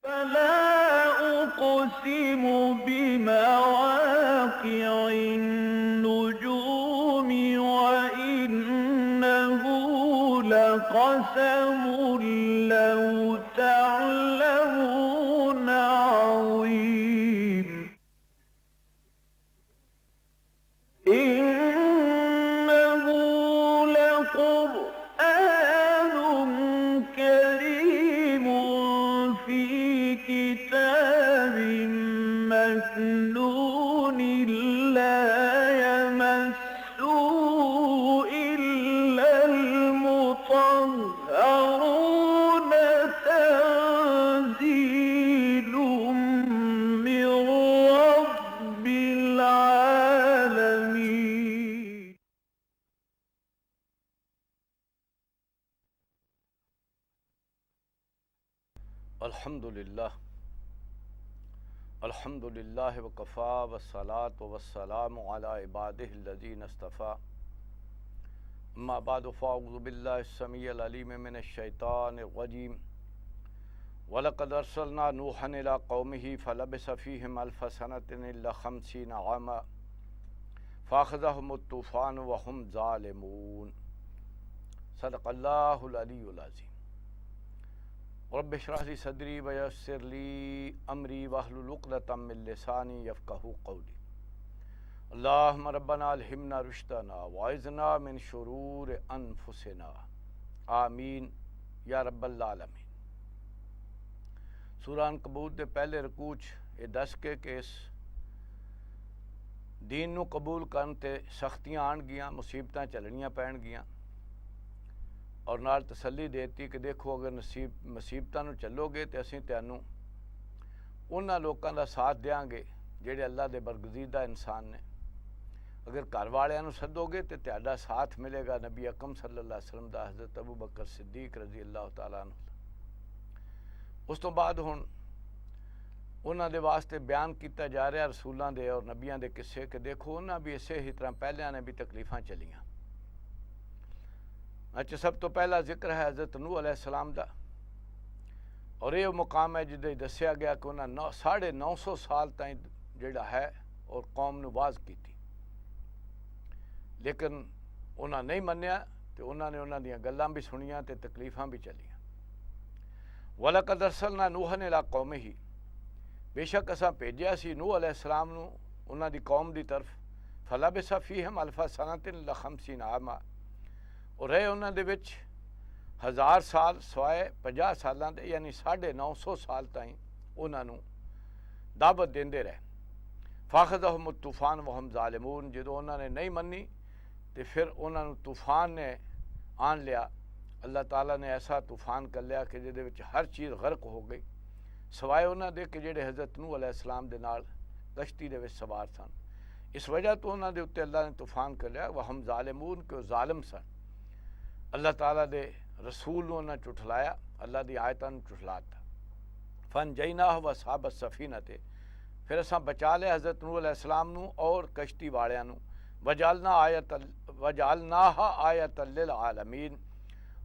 فلا أقسم بمواقع النجوم وإنه لقسم لو تعلمون عظيم إنه لقرآن كريم في كتاب مكنون لا يمسه إلا المطهرون تنزيل من رب العالمين. अल्हम्दुलिल्लाह वकफ़ा वस्सलातु वस्सलामु अला इबादिहिल्लज़ीना इस्तफ़ा अम्मा बअदु फ़अऊज़ु बिल्लाहिस्समीइल अलीम मिनश्शैतानिर्रजीम वलक़द अर्सलना नूहन इला क़ौमिही फ़लबिसा फ़ीहिम अल्फ़ सनतिन इल्ला ख़म्सीना आमा फ़अख़ज़हुमुत तूफ़ानु वहुम ज़ालिमून। सदक़ल्लाहुल अलीयुल अज़ीम। रब्बि इश्रह ली सदरी वयस्सिर ली अमरी वहलुल उक़दतम मिन लिसानी यफ़क़हू क़ौली। अल्लाहुम्मा रब्बना अल्हिमना रुश्दना वअइज़ना मिन शुरूरि अनफुसिना आमीन या रब्बल आलमीन। सूरह अनकबूत दे पहले रकूअ च ये दस के इस दीन नूं कबूल करन ते सख्तियां आउणगियां, मुसीबतां झल्लणियां पैणगियां और नाल तसल्ली देती कि देखो अगर मुसीबतां नूं चलोगे तो असीं तुहानूं उन्हां लोकां दा साथ देंगे जिहड़े अल्लाह दे बरगज़ीदा इंसान ने। अगर घर वालियां नूं सदोगे तो तुहाडा साथ मिलेगा नबी अकरम सल्लल्लाहु अलैहि वसल्लम दा, हज़रत अबू बकर सिद्दीक रज़ी अल्लाह तआला अन्हु। उस तो बाद हुण उन्हां दे वास्ते बयान किया जा रहा रसूलों के और नबियां दे किस्से कि देखो उन्हां भी इसे ही तरह पहलियां ने भी तकलीफ़ां चलियां। अच्छा, सब तो पहला जिक्र है हज़रत नूह अलैहिस्सलाम दा और ये मुकाम है जिदे दस्या गया कि उन्हें 950 साल ताईं जिहड़ा है और कौम नूं वाज़ कीती, लेकिन उन्हें नहीं मन्निया तो उन्होंने उन्हां दीयां गल्लां भी सुनियां ते तकलीफ़ां भी चलियां। वलक़द अर्सलना नूहन इला क़ौमिही, बेशक असां भेजिया सी नूह अलैहिस्सलाम नूं उन्हां दी कौम दी तरफ। फलबिसा फ़ीहिम अल्फ़ सनतिन इल्ला ख़म्सीना आमा, और रहे उन्हां दे विच 1000 साल सवाए 50 सालां दे, यानी 950 साल ताईं उन्हां नूं दावत देंदे रहे। फ़अख़ज़हुमुत तूफ़ान वहुम ज़ालिमून, जदों उन्होंने नहीं मन्नी तो फिर उन्होंने तूफ़ान ने आन लिया। अल्लाह ताला ने ऐसा तूफ़ान कर लिया कि जिहदे विच हर चीज़ गर्क हो गई सवाए उन्हां दे कि जिहड़े हज़रत नूह अलैहिस्सलाम दे नाल कश्ती दे विच सवार सन। इस वजह तो उन्हां दे उत्ते अल्लाह ने तूफ़ान कर लिया वहुम ज़ालिमून, कि ज़ालिम सन। अल्लाह ताला दे रसूल नूं उन्हां झुठलाया, अल्लाह दी आयतां नूं झुठलाता। फ़नजयनाहु व असहाबस सफ़ीनते, फिर असां बचा लिया हज़रत नूह अलैहिस्सलाम नूं और कश्ती वालियां नूं। वजअलनाहा आयतल लिल आलमीन,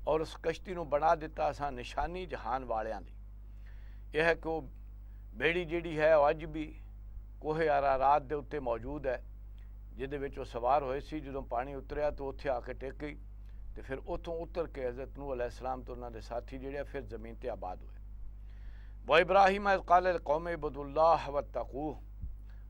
और उस कश्ती नूं बना दिता असां निशानी जहान वालियां दी। यह है कि वो बेड़ी जिहड़ी है अज भी कोहे अरारात दे उत्ते मौजूद है, जिहदे विच वो सवार होए सी। जदों पानी उतरिया तो उत्थे आके टेक गई तो फिर उतों उतर के हज़रत नूह अलैहिस्सलाम तो उन्हां दे साथी जिहड़े फिर ज़मीन ते आबाद हुए। व इब्राहीम इज़ क़ाल लिक़ौम इब्दुल्लाह वत्तक़ूह,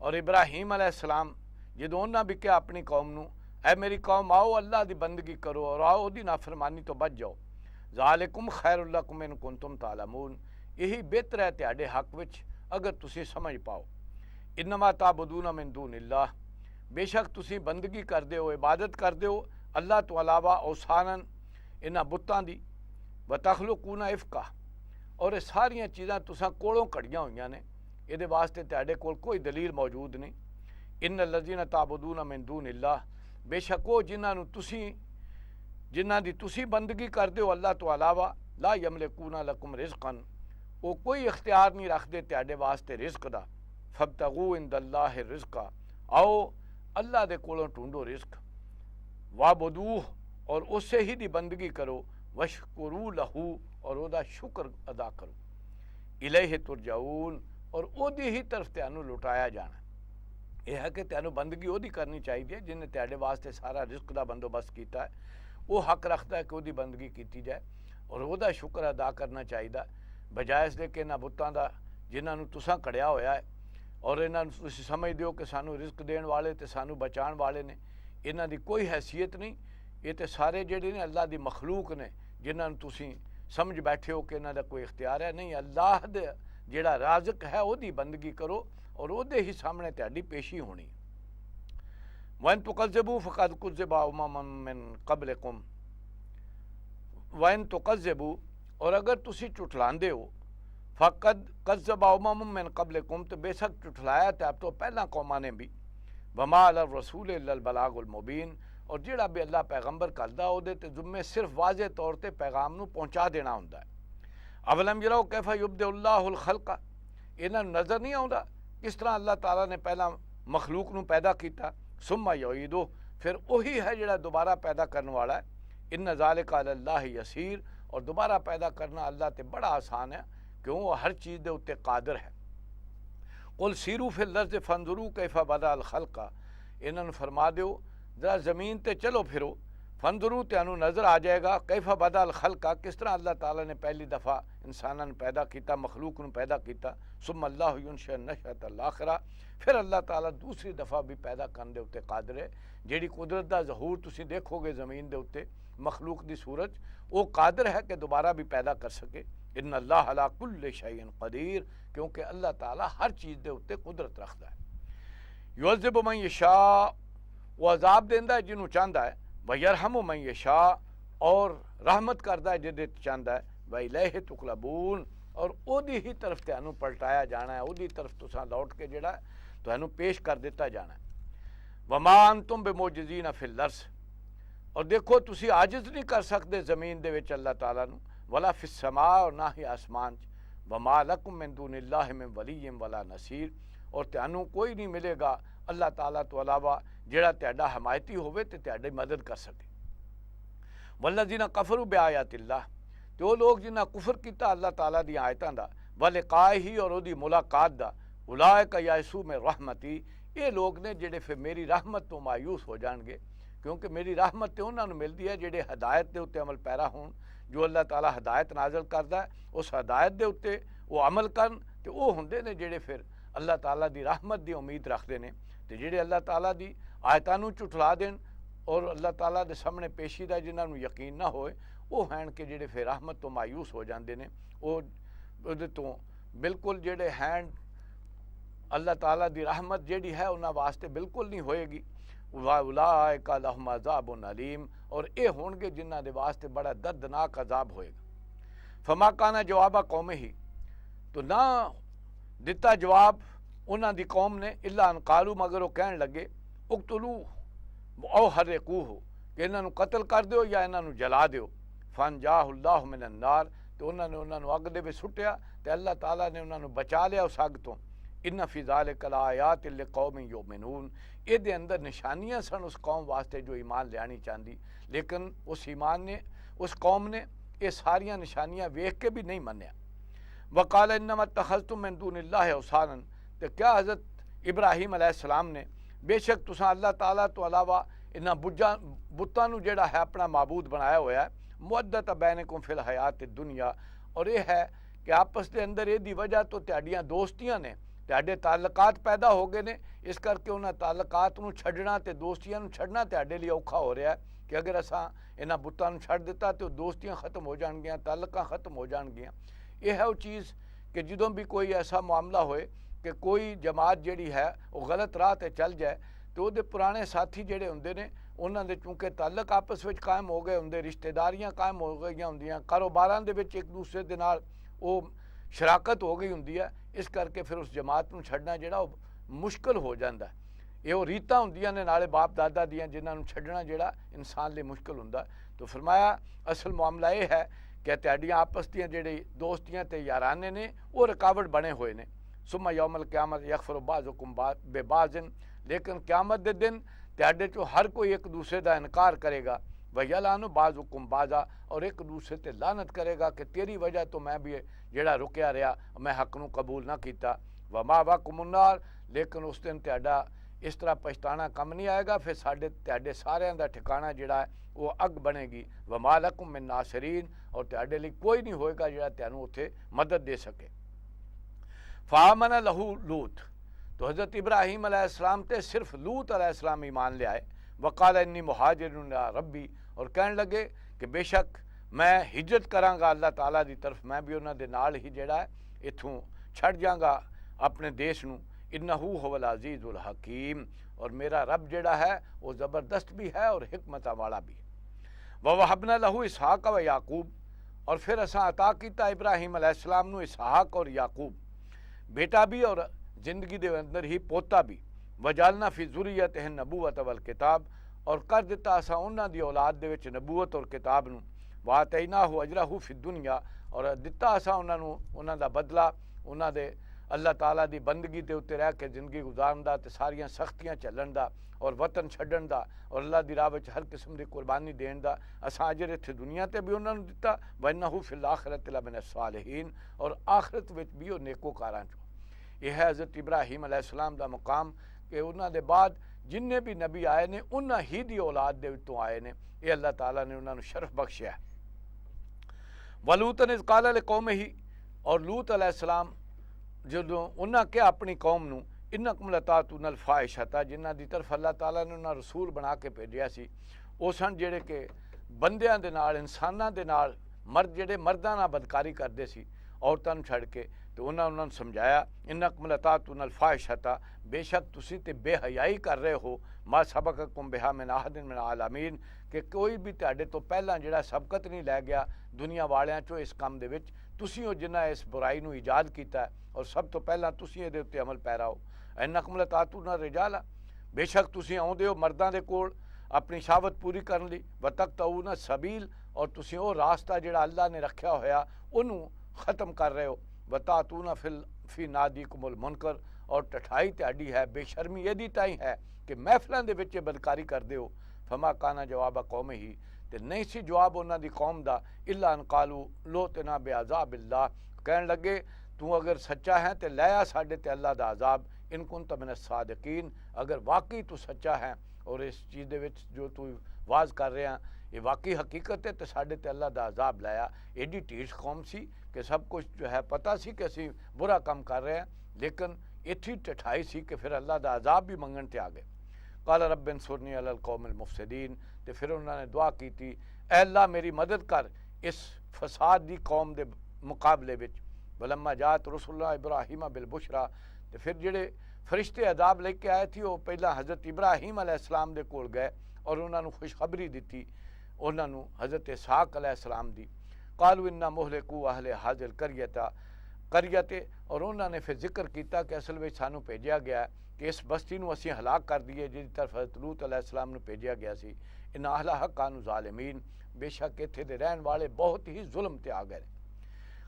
और इब्राहीम अलैहिस्सलाम जदों उन्हां भी कहा अपनी कौम नूं, ऐ मेरी कौम आओ अल्लाह दी बंदगी करो और आओ उहदी नाफरमानी तो बच जाओ। ज़ालिकुम खैरुल लकुम इन कुंतुम तालमून, यही बेहतर है तुहाडे हक विच अगर तुसीं समझ पाओ। इन्नमा ताबुदून मिन दूनिल्लाह, बेशक तुसीं बंदगी करदे हो, इबादत करदे हो अल्लाह तो अलावा औसानन इन्हां बुत्तां दी। व तखलुकूना इफ़का, और ये सारियां चीज़ां तुसां कोलों घड़ियां होईयां ने, इहदे वास्ते तुहाडे कोल कोई दलील मौजूद नहीं। इन्नल लज़ीना ताबुदून मिन दूनिल्लाह, बेशक वो जिन्हां दी तुसीं बंदगी करदे हो अल्लाह तो अलावा, ला यमलिकूना लकुम रिज़क़न, वो कोई इख्तियार नहीं रखते तुहाडे वास्ते रिज़्क दा। फब्तगू इंदल्लाहि रिज़्क़ा, आओ अल्लाह दे कोलों ढूंढो रिज़्क। वाबुदूह, और उससे ही दी बंदगी करो। वशकुरू लहू, और ओदा शुक्र अदा करो। ਇਲੈਹਿ ਤੁਰਜਾਊਨ, ਔਰ ਉਹਦੀ ਹੀ ਤਰਫ ਤੁਹਾਨੂੰ ਲੁਟਾਇਆ ਜਾਣਾ। ਇਹ ਹੈ ਕਿ ਤੁਹਾਨੂੰ ਬੰਦਗੀ ਉਹਦੀ ਕਰਨੀ ਚਾਹੀਦੀ ਹੈ ਜਿਹਨੇ ਤੁਹਾਡੇ ਵਾਸਤੇ ਸਾਰਾ ਰਿਜ਼ਕ ਦਾ ਬੰਦੋਬਸਤ ਕੀਤਾ ਹੈ। ਉਹ ਹੱਕ ਰੱਖਦਾ ਹੈ ਕਿ ਉਹਦੀ ਬੰਦਗੀ ਕੀਤੀ ਜਾਏ ਔਰ ਉਹਦਾ ਸ਼ੁਕਰ ਅਦਾ ਕਰਨਾ ਚਾਹੀਦਾ, ਬਜਾਏ ਇਸ ਦੇ ਕਿ ਇਹਨਾਂ ਬੁੱਤਾਂ ਦਾ ਜਿਨ੍ਹਾਂ ਨੂੰ ਤੁਸਾਂ ਘੜਿਆ ਹੋਇਆ ਹੈ ਔਰ ਇਹਨਾਂ ਨੂੰ ਤੁਸੀਂ ਸਮਝਦੇ ਹੋ ਕਿ ਸਾਨੂੰ ਰਿਜ਼ਕ ਦੇਣ ਵਾਲੇ ਤੇ ਸਾਨੂੰ ਬਚਾਉਣ ਵਾਲੇ ਨੇ। ਇਹਨਾਂ ਦੀ ਕੋਈ ਹੈਸੀਅਤ ਨਹੀਂ। ਇਹ ਤੇ ਸਾਰੇ ਜਿਹੜੇ ਨੇ ਅੱਲਾਹ ਦੀ ਮਖਲੂਕ ਨੇ ਜਿਨ੍ਹਾਂ ਨੂੰ ਤੁਸੀਂ ਸਮਝ ਬੈਠੇ ਹੋ ਕਿ ਇਹਨਾਂ ਦਾ ਕੋਈ ਇਖਤਿਆਰ ਹੈ। ਨਹੀਂ, ਅੱਲਾਹ ਦੇ ਜਿਹੜਾ ਰਾਜ਼ਕ ਹੈ ਉਹਦੀ ਬੰਦਗੀ ਕਰੋ ਔਰ ਉਹਦੇ ਹੀ ਸਾਹਮਣੇ ਤੁਹਾਡੀ ਪੇਸ਼ੀ ਹੋਣੀ। ਵਨ ਤੁਕਜ਼ਬੂ ਫਕਦ ਕੁਜ਼ਬਾ ਉਮਮਨ ਮਿਨ ਕਬਲकुम, ਵਨ ਤੁਕਜ਼ਬੂ, और अगर तुसी झुठलांदे हो फ़क़द कज़्ज़बा उमम मिन क़ब्लिकुम, तो बेशक झुठलाया तो अब तो पहला कौमां ने भी। वमा अला रसूल इल्लल बलागुल मुबीन, और जिहड़ा भी अल्लाह पैगंबर करदा उहदे ते जुम्मे सिर्फ वाज़े तौर पर पैगाम नूं पहुँचा देना हुंदा है। अवलम यरौ कैफ़ा युब्दिउल्लाहुल खल्क़, इन्हां नूं नज़र नहीं आउंदा किस तरह अल्लाह ताला ने पहला मखलूक नूं पैदा किया, सुम्मा युईदुहु, फिर वही है जिहड़ा दोबारा पैदा करने वाला है। इन्न ज़ालिका अलल्लाहि यसीर, और दोबारा पैदा करना अल्लाह ते बड़ा आसान है क्यों वो हर चीज़ के उत्ते कादिर है। कुल सीरू फिल अर्ज़ फंजुरू कैफ़ा बदअल खल्क़, इन्होंने फरमा दो जरा ज़मीन ते चलो फिरो, फंजुरू त्यानू नज़र आ जाएगा कैफ़ा बदअल खल्क़, किस तरह अल्लाह ताला ने पहली दफ़ा इंसाना ने पैदा किया, मखलूक ने पैदा किया। सुम्मा अल्लाहु युनशअ नशअतल आखिरा, फिर अल्लाह ताला दूसरी दफ़ा भी पैदा करने के उत्ते कादिर है। जिहड़ी कुदरत का ज़हूर तुसीं देखोगे ज़मीन के उत्ते मखलूक की सूरत, वो कादिर है कि दोबारा भी पैदा कर सके। इन्ना अल्लाह अला कुल्लि शैइन कदीर, क्योंकि अल्लाह ताला हर चीज़ के उत्ते कुदरत रखता है। युअज़्ज़िबु मन यशा, वो अजाब देंदा है जिन्हों चाहता है, व यरहमु मन यशा, और रहमत करता है जिहदे चाहता है, व इलैहि तुक़लबून, और ओदी ही तरफ तुहानू पलटाया जाना है, ओदी तरफ तुसां लौट के जिहड़ा तुहानू पेश कर दिता जाना है। वमा अंतुम बिमुअज्जिज़ीन फिल अर्ज़, और देखो तुसी आजिज़ नहीं कर सकते ज़मीन दे विच अल्लाह ताला नू, वला फिस समा, और ना ही आसमान च, वमा लकुम मिन दुनिल्लाहि मिन वलिय्यिन वला नसीर, और तुहानू कोई नहीं मिलेगा अल्लाह ताला तो अलावा जिहड़ा तुहाडा हमायती होवे ते तुहाडी मदद कर सके। वल्लज़ीना कफरू बिआयातिल्लाह, ते वो लोग जिन्हां कुफर किया अल्लाह ताला दी आयतां दा, व लिक़ाइही, और उहदी मुलाकात दा, उलाइका याइसू मिन रहमती, ये लोग ने जिहड़े फिर मेरी रहमत तो मायूस हो जाणगे, क्योंकि मेरी रहमत तो उन्होंने मिलती है जिहड़े हदायत के उत्ते अमल पैरा होण। जो अल्लाह ताला हदायत नाजल करता है उस हदायत के उत्ते वो अमल करन, तो वो हुंदे ने जिहड़े फिर अल्लाह ताला की रहमत की उम्मीद रखते हैं। तो जिहड़े अल्लाह ताला की आयतां नूं झुठला देन और अल्लाह ताला के सामने पेशी का जिन्होंने यकीन ना होए, वो हैं कि जिहड़े फिर रहमत तो मायूस हो जाते हैं। वो उहदे तो बिल्कुल जिहड़े हैं अल्लाह ताला की रहमत जिहड़ी है उन्हां वास्ते बिल्कुल नहीं होएगी। उलाइका लहुम अज़ाबुन अलीम, और ये होणगे जिन्हां दे वास्ते बड़ा दर्दनाक अजाब होएगा। फमा काना जवाबा कौमे ही, तो ना दिता जवाब उन्हां दी कौम ने, इल्ला अन कालू, मगर वो कहन लगे उक्तलू औ हर्रिकूहु, कि इन्हां नूं कतल कर दिओ या इन्हां नूं जला दिओ। फनजाहुल्लाहु मिनन नार, तो उन्होंने उन्होंने अग दे विच सुट्टिया, तो अल्लाह ताला ने उन्होंने बचा लिया उस अग तो। इन्ना फी ज़ालिका लआयात लिक़ौमिन युमिनून, ये अंदर निशानियां सन उस कौम वास्ते जो ईमान लियानी चाहती, लेकिन उस ईमान ने उस कौम ने ये सारिया निशानियां वेख के भी नहीं मन्या। वक़ाल इन्नमा इत्तख़ज़्तुम मिन दूनिल्लाहि औसानन, तो क्या हज़रत इब्राहीम अलैहिस्सलाम ने बेशक तुसां अल्लाह ताला तो अलावा इन्हां बुत्तां नूं जिहड़ा है अपना माबूद बनाया होया है, मुअद्दत बैनकुम फिल हयात दुनिया, और ये है कि आपस के अंदर इहदी वजह तो तुहाडियां दोस्तियां ने, तुहाडे ताल्लुकात पैदा हो गए ने, इस करके उन्हां ताल्लुकात नूं छड्डना ते दोस्तियां नूं छड्डना तुहाडे लिए औखा हो रहा है कि अगर असां इन्हां बुत्तां नूं छड्ड दिता तो दोस्तियां खत्म हो जाणगियां, ताल्लुकां खत्म हो जाणगियां। यह है वो चीज़ कि जदों भी कोई ऐसा मामला होए कि कोई जमात जिहड़ी है वो गलत राह ते चल जाए, तो उहदे पुराने साथी जिहड़े हुंदे ने उन्हां दे चूंकि ताल्लुक आपस विच कायम हो गए हुंदे, रिश्तेदारियां कायम हो गईयां हुंदियां, कारोबारां दे विच एक दूसरे दे नाल वो शराकत हो गई हुंदी है, इस करके फिर उस जमात नूं छड्डना जिहड़ा मुश्किल हो जाता है। ये वो रीतां हुंदियां ने नाले बाप दादा दियां जिन्हां नूं छड्डना जिहड़ा इंसान लिए मुश्किल हुंदा। तो फरमाया असल मामला ये है कि तुहाडियां आपस दियां जिहड़ी दोस्तियां ते याराने ने वो रुकावट बने हुए ने। सुम्मा यौमल क़यामत यग़फ़िरु बाज़ुकुम बेबाज़िन, लेकिन क़यामत दे दिन तुहाडे चों हर कोई एक दूसरे का इनकार करेगा। वयलानु बाज़ुकुम बाज़ा, और एक दूसरे ते लानत करेगा कि तेरी वजह तो मैं भी जेड़ा रुकिया रहा, मैं हक नूं कबूल ना किया। वमा वाकुमुन्नार, लेकिन उस दिन तुहाडा इस तरह पछताना कम नहीं आएगा, फिर तुहाडे सारिਆਂ ਦਾ ठिकाना जिहड़ा है वो अग बनेगी। वमा लकुम मिन नासिरीन, और तुहाडे लिए कोई नहीं होएगा जिहड़ा तुहानूं उत्थे मदद दे सके। फामन लहू लूत, तो हज़रत इब्राहीम अलैहिस्सलाम ते सिर्फ लूत अलैहिस्सलाम ईमान ले आए। वकाल इन्नी मुहाजिरुन इला रब्बी, और कहने लगे कि बेशक मैं हिजरत करांगा अल्लाह ताला की तरफ, मैं भी उन्हां दे नाल ही जिहड़ा है इत्थों छड़ जांगा अपने देश नूं। इन्नहू हुवल अज़ीज़ुल हकीम, और मेरा रब जिहड़ा है वो ज़बरदस्त भी है और हिकमत वाला भी है। ववहबना लहू इसहाक व याकूब, और फिर असां अता कीता इब्राहीम अलैहिस्सलाम नूं इसहाक और याकूब, बेटा भी और जिंदगी के अंदर ही पोता भी। वजालना फी ज़ुर्रियत नबूवत वल किताब, और कर दिता असा उन्हां दी औलाद दे विच नबूवत और किताब नूं। वातैनाहु अजरहु फी दुनिया, और दिता असा उन्हां दा बदला उन्हां दे अल्लाह ताला दी बंदगी के उत्ते रह के जिंदगी गुजारन दा ते सारियां सख्तियां चलन दा और वतन छड्डण दा और अल्लाह दी राह विच हर किस्म की कुर्बानी देण दा असां अजर इत्थे दुनिया ते भी उन्हां नूं दिता। वन्नहु फिल आखिरति लमिन सालिहीन, और आखिरत विच भी वो नेकोकारां चों। यह है हज़रत इब्राहीम अलैहिस्सलाम दा मुकाम कि उन्हां दे बाद जिन्ने भी नबी आए ने उन्हां ही दी औलाद दे विचों आए ने। ये अल्लाह ताला ने उन्हां नूं शरफ बख्शिया है। वलूतन इज़ क़ाल लिक़ौमिही, और लूत अलैहिस्सलाम जदों उन्हां क्या अपनी कौम नूं इन्नकुम लतातूनल फ़ाहिशता, जिन्हां दी तरफ अल्लाह ताला ने उन्हां रसूल बना के भेजिया सी, वो सन जेड़े कि बंदियां दे नाल इंसानां दे नाल मर्द जेड़े मर्दां नाल बदकारी करदे सी औरतां नूं छड़ के, तो उन्हां नूं समझाया इन्नकुम लतातूनल फ़ाहिशता, बेशक तुसीं ते बेहयाई कर रहे हो। मा सबक़कुम बिहा मिन अहदिन मिन आलमीन, कि कोई भी तुहाडे तो पहलां जेड़ा सबकत नहीं लै गया दुनिया वालियां चों इस काम दे विच, तुसीं हो जिन्हां इस बुराई नूं ईजाद कीता और सब तो पहलां तुसीं इहदे उत्ते अमल पैरा हो। इन्नकुम लतातूना रिजाला, बेशक तुसीं आउंदे हो मर्दां दे कोल अपनी शावत पूरी करन लई। वतक़तऊना सबील, और तुसीं वो रास्ता जिहड़ा अल्लाह ने रखिया होया उहनूं ख़त्म कर रहे हो। वतातूना फी नादीकुमुल मुनकर, और टठाई तुहाडी है बेशर्मी यदी ताईं है कि महफिलां दे विच बदकारी करदे हो। फमा काना जवाब कौम ही, ते नहीं सी जवाब उन्हां दी कौम दा इल्ला अन कालू लोतना बेअज़ाबिल्लाह, कहण लगे तू अगर सच्चा है तो लै आ साडे ते अल्लाह दा अज़ाब, इन कुंत मिन सादिकीन, अगर वाकई तू सच्चा है और इस चीज़ दे विच जो तू वाज कर रहा ये वाकई हकीकत है तो साडे ते अल्लाह दा अज़ाब लाया। एडी ढीठ कौम सी कि सब कुछ जो है पता सी कि असीं बुरा काम कर रहे हैं, लेकिन इत्थी टठाई सी कि फिर अल्लाह दा अज़ाब भी मंगण ते आ गए। काला रब्बिन सुरनी अलल कौमिल मुफसिदीन, तो फिर उन्होंने दुआ की थी ऐ अल्लाह मेरी मदद कर इस फसाद दी कौम दे मुकाबले विच। वलम्मा जात रसूलुल्लाह इब्राहीम बिल बुशरा, तो फिर जेड़े फरिश्ते अदाब लेके आए थे वो पहला हज़रत इब्राहीम अलैहिस्सलाम दे कोल गए और उन्होंने खुशखबरी दी उन्होंने हज़रत इसहाक अलैहिस्सलाम दी। कालू इन्ना मुहलिकू अहले हाजिल करियते, और उन्होंने फिर जिक्र किया कि असल में सानू भेजा गया कि इस बस्ती नूं असीं हलाक कर दईए जिहदी तरफ हज़रत लूत अलैहिस्सलाम नूं भेजा गया सी। इन अहलहा कानू ज़ालिमीन, बेशक इत्थे दे रहण वाले बहुत ही जुल्म ते आ गए।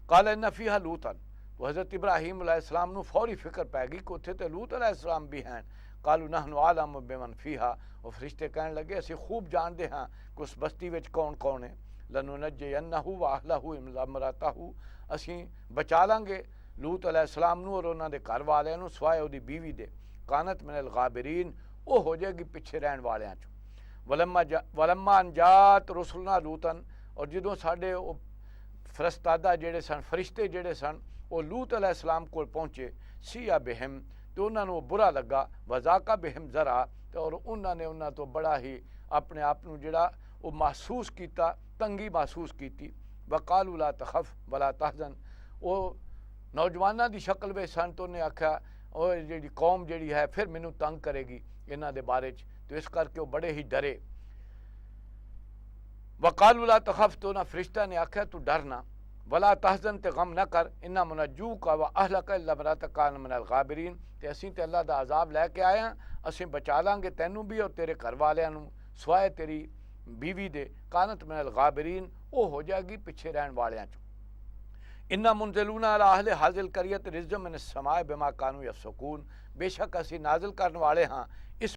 काल इन्ना फीहा लूतन, तो हज़रत इब्राहीम अलैहिस्सलाम नूं फौरी फिक्र पै गई कि उत्थे तो लूत अलैहिस्सलाम भी हैं। कालू नहनु आलम बिमन फीहा, और फरिश्ते कहण लगे असीं खूब जानते हाँ कि उस बस्ती विच कौन कौन है। लनुनज्जियन्नहु व अहलहु इल्ला इम्रअतहु, असीं बचा लांगे लूत अलैहिस्सलाम नूं और उन्हां दे घर वालियां नूं सिवाए उहदी बीवी दे। कानत मिनल गाबिरीन, वो हो जाएगी पिछे रहण वालियां चों। वलम्मा अनजात रसुलना लूतन, और जदों साडे फरस्तादा जेड़े सन फरिश्ते जेड़े सन वो लूत अलैहिस्सलाम कोल पहुँचे सिया बिहिम, तो उन्होंने बुरा लगा। वज़ाका बिहिम ज़रा, और उन्होंने उन्होंने तो बड़ा ही अपने आप को जिहड़ा वो महसूस किया, तंगी महसूस की। वकालू ला तखफ वला तहज़न, वो नौजवानों की शक्ल में सन, तो उन्हें आख्या और जी कौम जी है फिर मैनू तंग करेगी इन्हों के बारे च, तो इस करके वो बड़े ही डरे। वकालू ला तखफ, तो उन्हें फरिश्ता ने आख्या तू डरना, वला तहज़न ते गम न कर, इन्ना मुनज्जू का व अहलका इल्ला इम्रअतक कान मिनल गाबिरीन, ते असीं ते अल्लाह दा अज़ाब लैके आए हैं, असीं बचा लांगे तैनू भी और तेरे घर वालियां नूं सिवाए तेरी बीवी दे। कानत मिनल गाबिरीन, वो हो जाएगी पिछे रहण वालियां चों। इन्ना मुनज़िलूना अला अहले हाज़िल करियत रिज़्क़म मिनस समाए बिमा कानू यफ़सकून, बेशक असीं नाज़िल करन वाले हाँ इस